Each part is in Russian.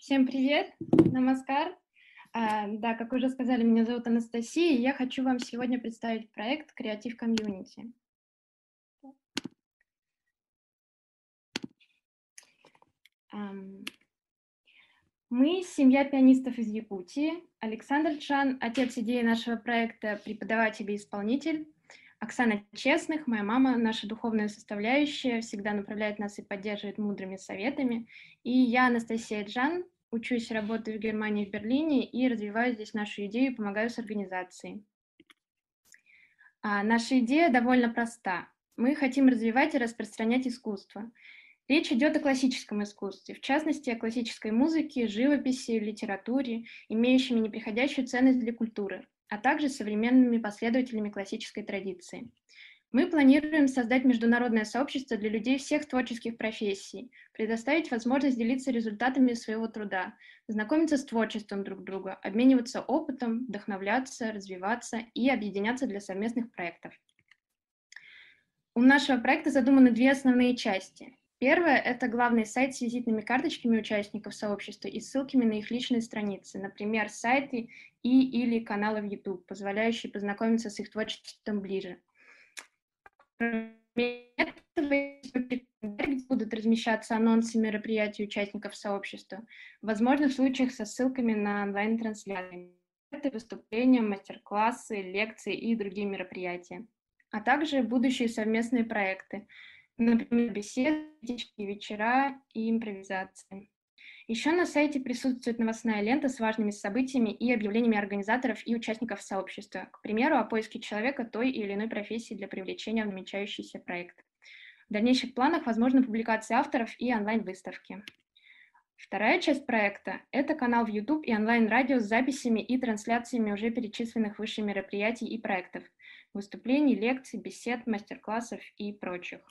Всем привет, намаскар. Да, как уже сказали, меня зовут Анастасия, и я хочу вам сегодня представить проект Creative Community. Мы семья пианистов из Якутии. Александр Чан, отец идеи нашего проекта, преподаватель и исполнитель. Оксана Честных, моя мама, наша духовная составляющая, всегда направляет нас и поддерживает мудрыми советами. И я, Анастасия Джан, учусь, работаю в Германии, в Берлине и развиваю здесь нашу идею и помогаю с организацией. Наша идея довольно проста. Мы хотим развивать и распространять искусство. Речь идет о классическом искусстве, в частности, о классической музыке, живописи, литературе, имеющими неприходящую ценность для культуры, а также современными последователями классической традиции. Мы планируем создать международное сообщество для людей всех творческих профессий, предоставить возможность делиться результатами своего труда, знакомиться с творчеством друг друга, обмениваться опытом, вдохновляться, развиваться и объединяться для совместных проектов. У нашего проекта задуманы две основные части. Первое – это главный сайт с визитными карточками участников сообщества и ссылками на их личные страницы, например, сайты или каналы в YouTube, позволяющие познакомиться с их творчеством ближе. Кроме этого, будут размещаться анонсы мероприятий участников сообщества, в возможных случаях со ссылками на онлайн-трансляции, выступления, мастер-классы, лекции и другие мероприятия, а также будущие совместные проекты, например, беседы, вечера и импровизации. Еще на сайте присутствует новостная лента с важными событиями и объявлениями организаторов и участников сообщества, к примеру, о поиске человека той или иной профессии для привлечения в намечающийся проект. В дальнейших планах возможна публикация авторов и онлайн-выставки. Вторая часть проекта – это канал в YouTube и онлайн-радио с записями и трансляциями уже перечисленных выше мероприятий и проектов, выступлений, лекций, бесед, мастер-классов и прочих.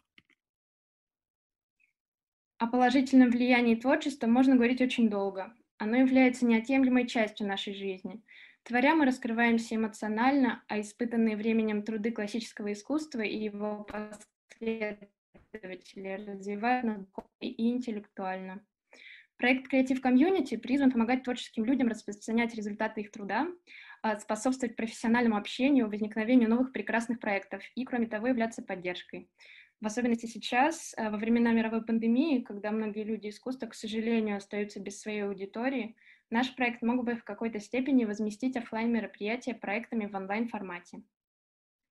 О положительном влиянии творчества можно говорить очень долго. Оно является неотъемлемой частью нашей жизни. Творя, мы раскрываемся эмоционально, а испытанные временем труды классического искусства и его последователи развивают нас духовно и интеллектуально. Проект Creative Community призван помогать творческим людям распространять результаты их труда, способствовать профессиональному общению, возникновению новых прекрасных проектов и, кроме того, являться поддержкой. В особенности сейчас, во времена мировой пандемии, когда многие люди искусства, к сожалению, остаются без своей аудитории, наш проект мог бы в какой-то степени возместить офлайн-мероприятия проектами в онлайн-формате.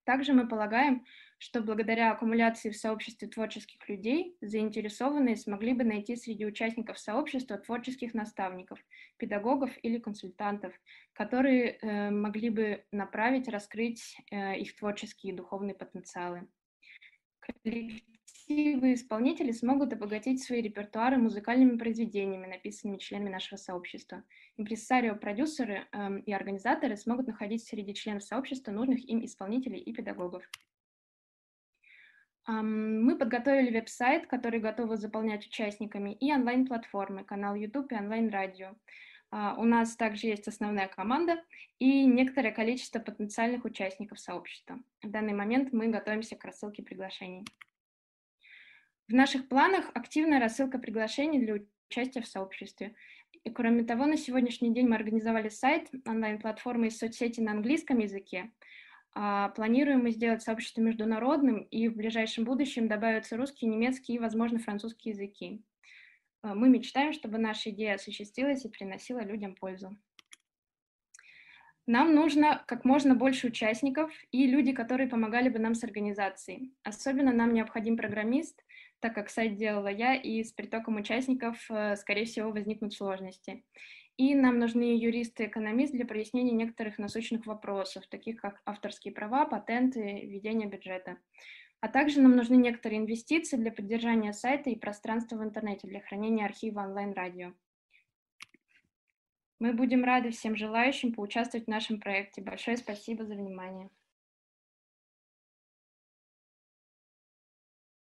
Также мы полагаем, что благодаря аккумуляции в сообществе творческих людей, заинтересованные смогли бы найти среди участников сообщества творческих наставников, педагогов или консультантов, которые могли бы направить, раскрыть их творческие и духовные потенциалы. Коллективы исполнители смогут обогатить свои репертуары музыкальными произведениями, написанными членами нашего сообщества. Импрессарио, продюсеры и организаторы смогут находить среди членов сообщества нужных им исполнителей и педагогов. Мы подготовили веб-сайт, который готовы заполнять участниками, и онлайн-платформы, канал YouTube и онлайн-радио. У нас также есть основная команда и некоторое количество потенциальных участников сообщества. В данный момент мы готовимся к рассылке приглашений. В наших планах активная рассылка приглашений для участия в сообществе. И, кроме того, на сегодняшний день мы организовали сайт, онлайн-платформы и соцсети на английском языке. Планируем мы сделать сообщество международным, и в ближайшем будущем добавятся русский, немецкий и, возможно, французский языки. Мы мечтаем, чтобы наша идея осуществилась и приносила людям пользу. Нам нужно как можно больше участников и люди, которые помогали бы нам с организацией. Особенно нам необходим программист, так как сайт делала я, и с притоком участников, скорее всего, возникнут сложности. И нам нужны юристы и экономист для прояснения некоторых насущных вопросов, таких как авторские права, патенты, ведение бюджета. А также нам нужны некоторые инвестиции для поддержания сайта и пространства в интернете, для хранения архива онлайн-радио. Мы будем рады всем желающим поучаствовать в нашем проекте. Большое спасибо за внимание.